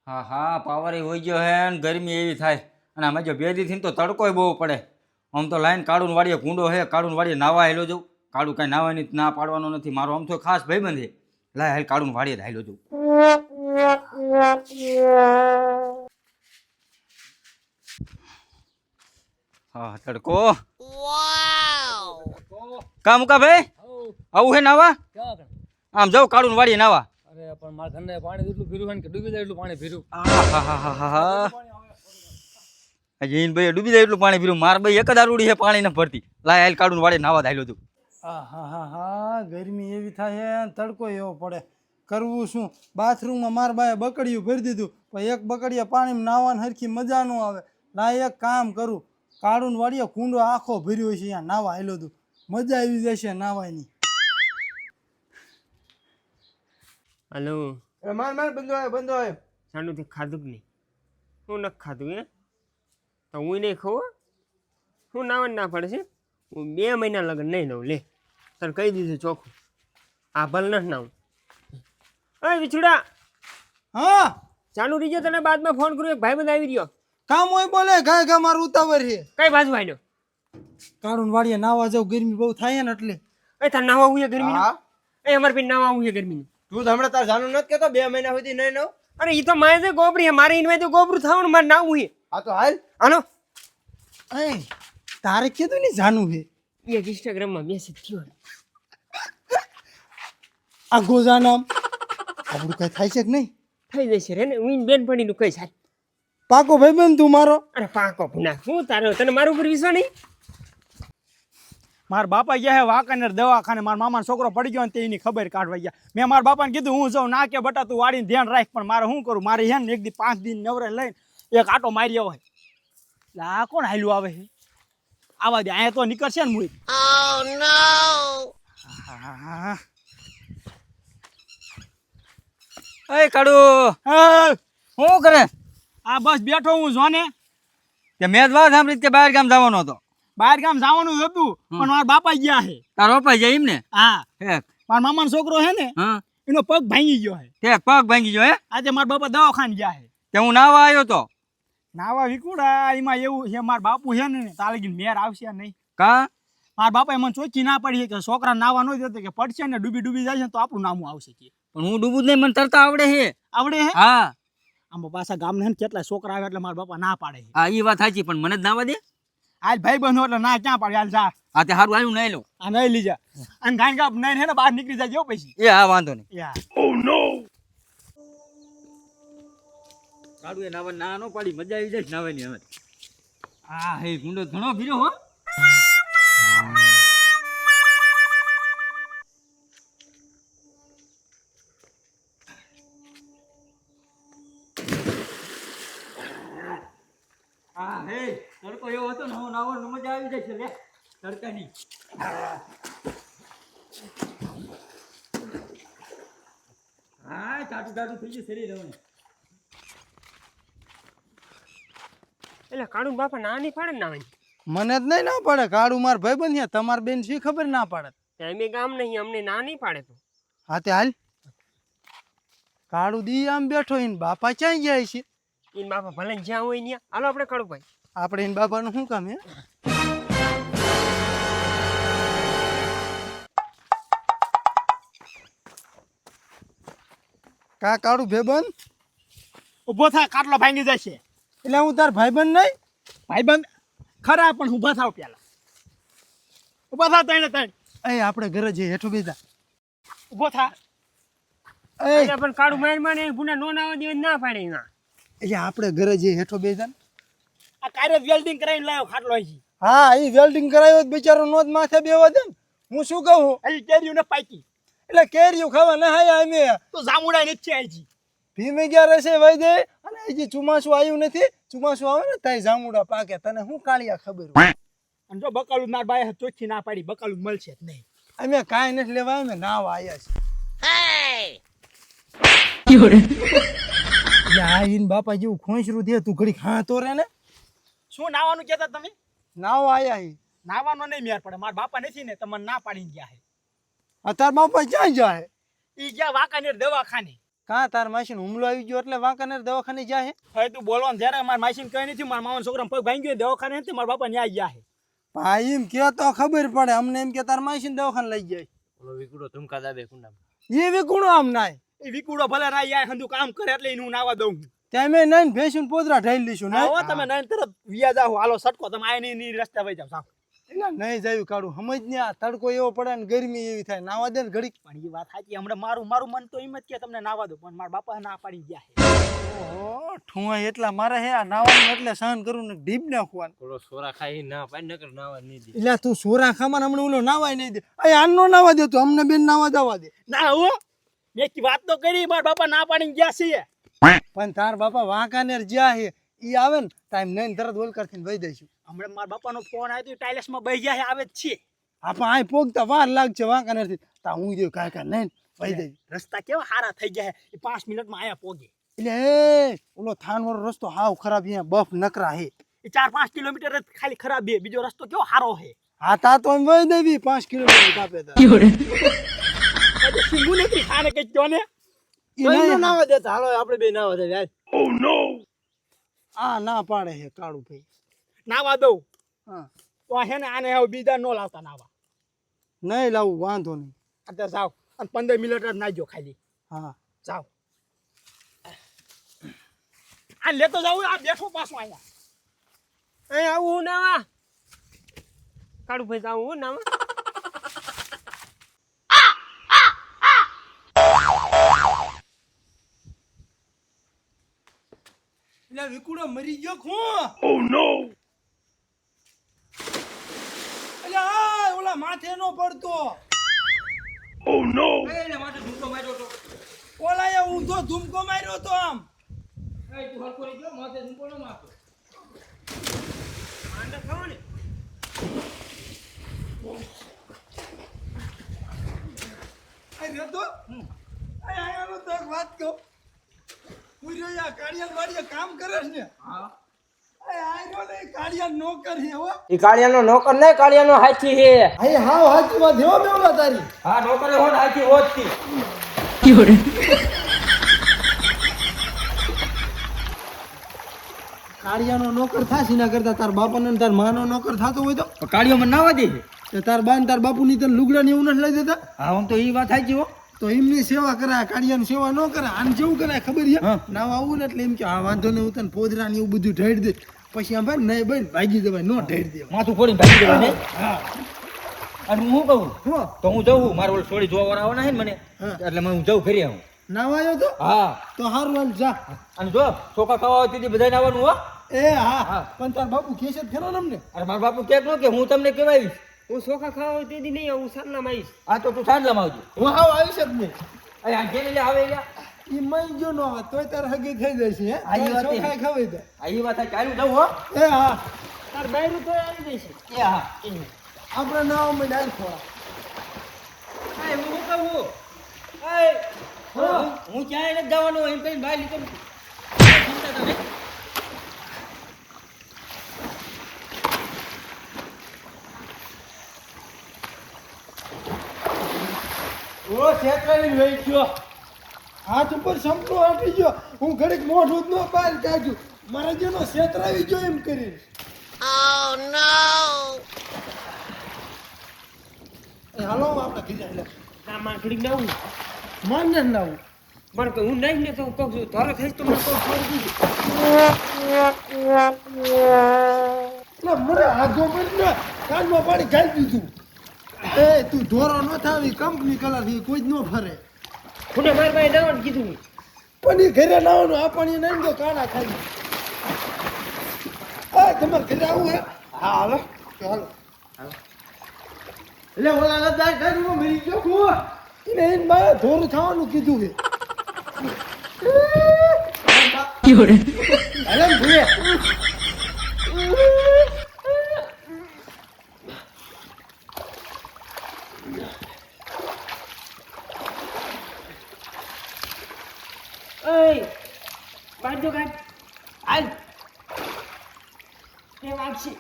હા હા પાવર હોઈ ગયો હે ને ગરમી એવી થાય અને આમાં જો બે દીથી તો તડકોય બહુ પડે. આમ તો લાઈન કાળું વાડીએ કુંડો હે, કાળું વાડીએ નાવા હેલો જવું. કાળું કાંઈ નાવાની ના પાડવાનો નથી, મારો આમ તો ખાસ ભાઈબંધ છે. લાય હાલ કાળું વાડીએ હાલ્યો જવું. હા તડકો કા મુકા ભાઈ આવું હે નાવા? આમ જાઉં કાળું વાડીએ નાવા. અરે પણ મારા ઘરને પાણી એટલું ભીરું હોય ને કે ડૂબી જાય એટલું પાણી ભીરું. જઈને ભાઈ ડૂબી જાય એટલું પાણી પીરું. માર ભાઈ એક જ આરૂડી છે પાણી ન ભરતી. લાય હાલ કાળું વાડીએ નાવા હાલ્યો તું. હા ગરમી એવી થાય હે, તડકો એવો પડે. કરવું શું? બાથરૂમમાં માર બાએ બકડીયું ભરી દીધું, પણ એક બકડીયા પાણીમાં નાવાની હરખી મજા ન આવે. લાય એક કામ કરું, કાળું વાડીએ કુંડો આખો ભર્યો છે, અહીંયા નાવા હાલ્યો તું. મજા આવી જશે નાવાની. હલો માર બંધો આવે સાંડુથી ખાધું કે નહીં? હું નથી ખાધું હે તો હું નહીં ખાઉં. હું નાવા ના પડે છે. હું 2 મહિના લગન નહીં લઉં. લે તને કહી દીધું ચોખ્ખું, આ ભલ નથી નાવું. અરે વિછુડા હા ચાલુ રહીજો, તને બાદમાં ફોન કરું. એક ભાઈબંધ આવી રહ્યો. કામ હોય બોલે, ગાય ગા મારું ઉતાવળ છે. કઈ બાજુ આવ્યો? કાળું વાડીએ નાવા જાવ, ગરમી બહુ થાય ને એટલે. એ તાર નાવા આવું છે ગરમીનું? એ અમારે ભાઈ નાવા આવું છે ગરમીનું. તું તો હમણાં તાર જાનું નથી કેતો 2 મહિના સુધી નહીં નવ. અરે એ તો મારે છે ગોબરી, મારે ઇનવાય તો ગોબરું થવાનું, મારે નાવું છે. આ તો હાલ હાલો. એ તારે કીધું ને જાનું છે? એક ઇન્સ્ટાગ્રામમાં મેસેજ થયો. આ ગોજા નામ આપણું કઈ થાય છે કે નહીં? થઈ જશે રે ને. હું બેન પડીનું કઈ સાહેબ પાકો ભાઈબંધ તું મારો. અરે પાકો ભૂના શું તારો, તને મારું ઉપર વિશ્વાસ નહીં? મારા બાપા ગયા હે વાંકાનેર દવાખાને, મારા મામાનો છોકરો પડી ગયો ને તે એની ખબર કાઢવા ગયા. મેં મારા બાપાને કીધું હું જાઉં, ના કે બટા તું વાડીને ધ્યાન રાખ. પણ મારે શું કરું, મારે હે ને એક દી 5 દિન નવરે લઈને એક આટો મારી આવે. એટલે આ કોણ હાલ્યું આવે છે? આવા દે, અહીંયા તો નીકળશે ને મુઈ. એ કાળું શું કરે? આ બસ બેઠો હું જોને. કે મેં જ વાત સાંભળી કે બહાર ગામ જવાનો હતો. બહાર ગામ જવાનું હતું પણ મારા બાપા ગયા છે. તારો પપ્પા જાય એમ ને? હા ઠેક. મારા મામાનો છોકરો છે ને, હા એનો પગ ભાંગી ગયો છે. ઠેક, પગ ભાંગી ગયો હે? આજે મારા બાપા દવાખાને ગયા છે. તે હું નાવા આવ્યો તો. નાવા વિકુડા એમાં એવું છે, મારા બાપુ છે ને તાલગી મેર આવશે નહીં. કા? મારા બાપાએ મને ચોખ્ખી ના પડી કે છોકરા નાવા ન જતો, કે પડશે ને ડૂબી જાય છે તો આપણું નામું આવશે કે. પણ હું ડૂબું જ નહીં, મને તરતા આવડે છે. આવડે હે? હા આમાં પાછા ગામને હે ને કેટલા છોકરા આવે એટલે મારા બાપા ના પાડે છે. હા એ વાત સાચી, પણ મને જ નાવા દે. આજ ભાઈ બંધો એટલે ના ક્યાં પાડે, હાલ જા. હા તે સારું આવ્યું નહીં લઉં. આ નહીં લીજા અને ગાય ગાપ નહીં હે ને બહાર નીકળી જાય પછી. એ હા વાંધો નહીં. યા કાળું એ નાવા ના નો પાડી, મજા આવી જાય નાવાની હવે. હા હે ગુંડો ઘણો ભીરો હો. હા હે તડકો એવો હતો ને, હું નાવાનો મજા આવી જાય છે લે તડકાની. હા ટાટું ટાટું થઈ ગયું શરીર હવે. એટલે કાળું બાપા ના નહીં પાડે ને નાવાની? મને જ નહીં ના પાડે. કાળું માર ભાઈ બંધ, તમાર બેન શી ખબર ના પાડે. અમે ગામ નહીં, અમને ના નહીં પાડે તો. હા તે હાલ. કાળું દી આમ બેઠો એને બાપા ક્યાં ગયા છે? ઈન બાપા ભલે ને જ્યાં હોય ત્યાં. હાલો આપણે કાળું ભાઈ. આપણે એને બાપાનું શું કામ હે? કા કાળું ભાઈબંધ ઊભો થાય, કાટલો ભાંગી જશે. એટલે હું તાર ભાઈબંધ નહીં? ભાઈબંધ ખરા, પણ ઊભા થાવ પેલા. ઊભા થાવ તઈને તઈને. એ આપણે ઘરે જઈએ, હેઠું બેસા. ઊભો થા. એટલે પણ કાળું માર માને ભૂના નો નાવા દેવા ના પાડે ના. એટલે આપણે ઘરે જઈએ, હેઠો બેસા. આ કાર્ય વેલ્ડિંગ કરાવીને લાવ્યો ખાટલો અહીં. હા એ વેલ્ડિંગ કરાવ્યો બિચારો નો જ માથે બેવા દે. હું શું કહું, અહીં કેરીયું ને પાકી એટલે કેરીયું ખાવા ના હાય અમે તો જામુડા નથી આજી. ભીમે ગયા રહેશે વહી દે. અને હજી ચોમાસું આવ્યું નથી. ચોમાસું આવે ને ત્યાં જામુડા પાકે. તને શું કાળિયા ખબર હોય? અને જો બકાલું માર બાએ ચોખ્ખી ના પાડી, બકાલું મળશે જ નહીં. અમે કાંઈ નથી લેવા, અમે નાવા આવ્યા છીએ. એટલે આ ઈન બાપા જેવું ખોંસરું દે તું ઘડી હા તો રે ને. શું નાવાનું કહેતા તમે? નાવા આવ્યા હી. નાવાનો નહીં મેર પડે. મારા બાપા નથી ને, તમને ના પાડીને ગયા છે. તાર બાપા ક્યાં જાય? ઈ ગયા વાંકાનેર દવાખાને. કાં તાર માસીને હુમલો આવી ગયો એટલે વાંકાનેર દવાખાને જાય હવે તું બોલવાનું જ્યારે મારા માસીને કઈ નથી મારા મામાના છોકરાને પગ ભાંગી ગયો દવાખાને નથી મારા બાપા ન્યાય ગયા છે ભાઈ એમ કે તો ખબર પડે અમને એમ કે તાર માસીને દવાખાને લઈ જાય ઓલો વિકુડો ધમકા દાબે કુંડા એ વિકુણો આમ નાય એ વિકુડો ભલે ના યાર હંધું કામ કરે એટલે એનું નાવા દઉં ત્યાં મેં નઈને ભેંસુને પોદરા ઢાળી લઈશું ને આવો તમે નયન તરફ વિયા જાઓ હાલો સટકો તમે આય ની રસ્તા વઈ જાવ સાવ એટલે નહીં જાયું કાઢું સમજ ને આ તડકો એવો પડે ને ગરમી એવી થાય નાવા દે ને ઘડીક પણ એ વાત સાચી હમણાં મારું મન તો એમ જ કે તમને નાવા દો પણ મારા બાપા ના પાડી ગયા છે ઓહો ઠુંવાય એટલા મારે હે આ નાવાનું એટલે સહન કરું ને ડીપ નાખવાનું થોડો સોરા ખાઈ ના પાઈ નકર નાવા નહીં દે એટલે તું સોરા ખામાં હમણાં ઓલો નાવાય નહીં દે અય આનો નાવા દે તું અમને બેન નાવા જવા દે ના હો મેં કી વાત તો કરી મારા બાપા ના પાડીને ગયા છે પણ તાર બાપા વાંકાનેર જ્યાં હે ઈ આવે ને ટાઈમ નહીં તરત ઓલકર થઈને વહી દઈશું હમણાં મારા બાપાનો ફોન આવ્યો તો ટાઇલેસ માં બેહી ગયા છે આવે જ છે આપણે આ પોગતા વાર લાગશે વાંકાનેર થી તા હું જો કાકા નહીં વહી દઈ રસ્તા કેવા સારા થઈ ગયા છે એ 5 મિનિટમાં આયા પોગે એટલે એ ઓલો થાનવાળો રસ્તો હાવ ખરાબ અહીંયા બફ નકરા હે એ 4-5 કિલોમીટર જ ખાલી ખરાબ બે બીજો રસ્તો કેવો સારો છે હા તા તો એમ વહી દેવી 5 કિલોમીટર કાપે તા સિંગુ નથી ખાને કઈ જો ને ઈ નાવા દેતા હાલો આપણે બે નાવા દે યાર આ ના પાડે હે કાળુ ભાઈ નાવા દઉં હા તો હે ને આને હવે બીજા નો લાવતા નાવા નહીં લાવું વાંધો નહીં અત્યારે જાવ અને 15 મિનિટ જ નાજો ખાલી હા જાવ આ લેતો જાવ આ બેઠો પાછો અહીંયા એ આવું નાવા કાળુ ભાઈ આવું નાવા એટલે વિકુડો મરી ગયો ખો ઓ નો એટલે આ ઓલા માથે નો પડતો ઓ નો એને માટે ધૂમકો માર્યો તો ઓલા એ ઊંધો ધૂમકો માર્યો તો આમ એ તું હલકો રહી ગયો માથે ધૂમકો ન મારતો આંડા ખાવ ને આ રેતો આ આયાનો તો એક વાત કહું પૂર્યો યા કાળિયા વાડીએ કામ કરે છે ને હા આ આયરો ને કાળિયા નોકર છે હો ઈ કાળિયાનો નોકર નહીં કાળિયાનો હાથી છે આ હાવ હાચી વાત હે હો મેવલા તારી હા નોકરે હોડ આખી હોજતી કાળિયાનો નોકર થાશ એના કરતા તાર બાપાનો ને તાર માનો નોકર થાતો હોય તો કાળીઓ મને નાવા દે તો તાર બા ને તાર બાપુની તને લુગડા ને એવું નથી લઈ દેતા હા આમ તો ઈ વાત સાચી હો તો એમની સેવા કરાય કાળિયાની સેવા ન કરે આને જેવું કરાય ખબર છે હા. નાવ આવું ને એટલે એમ કે આ વાંધો ને હું તને પોદરા ને એવું બધું ઢેડ દે પછી આમ ભાઈ નહીં ભાઈ ભાગી દેવાય નો ઢેડ દેવાય માથું ફોડીને ભાગી દેવા ને હા અને હું શું કહું હો તો હું જઉં મારે ઓલો છોડી જોવા વાળા આવવાના છે ને મને હા. એટલે હું જઉં ફરી આવું નાવ આવ્યો તો હા તો હારું હાલ જા અને જો ચોખા ખાવા આવતી હતી બધાને આવવાનું હો એ હા હા. પણ તાર બાપુ કેસે જ ખરો ને અમને અરે મારા બાપુ કેક ન કે હું તમને કહેવાય હું ચોખા ખાવા હોય તે દી નહીં આવું સાંજલામાં આવીશ આ તો તું સાંજલામાં આવજો હું હાવ આવીશ જ નહીં અરે આ જેને લે આવે લ્યા ઈ મઈ જો નો આવે તોય તાર હગી થઈ જશે હે આ ઈ વાત ચોખાઈ ખવાઈ દે આ ઈ વાત ચાલુ જવું હો એ હા તાર બૈરું તો આવી જશે એ હા આપણે નાવ માં ડાલ ખોળા એ હું શું કહું એ હું ક્યાંય નથી જવાનું એમ કઈ બહાર નીકળ ચિંતા તમે ઓ શેતરાની લઈ ગયો હાથ ઉપર સંપલો હટી ગયો હું ઘડીક મોઢું જ ન બહાર કાઢ્યું મારા જેનો શેતરાવી ગયો એમ કરી હાલો આપણે કીધા લે ના માર ઘડીક નાવું માનને જ નાવું પણ કે હું નહીં ને તો કહું છું તારે થઈ તો મને કહું છોડી દીધું એટલે મને આગો મરી ને કાનમાં પાણી ગાળી દીધું એ તું ધોરો ન થાવી કંપની કલર થી કોઈ જ ન ફરે મને મારી પાસે નાવાનું કીધું પણ એ ઘરે લાવવાનું આ પાણી નહીં તો કાણા ખાઈ આ તમારે ઘરે આવું હે હા હાલો ચાલો એટલે ઓલા લદાર ઘરમાં મરી ગયો ખો એને એને બા ધોરું થવાનું કીધું છે અરે ભૂલે Ê, bán cho anh. Anh. Em ăn chị.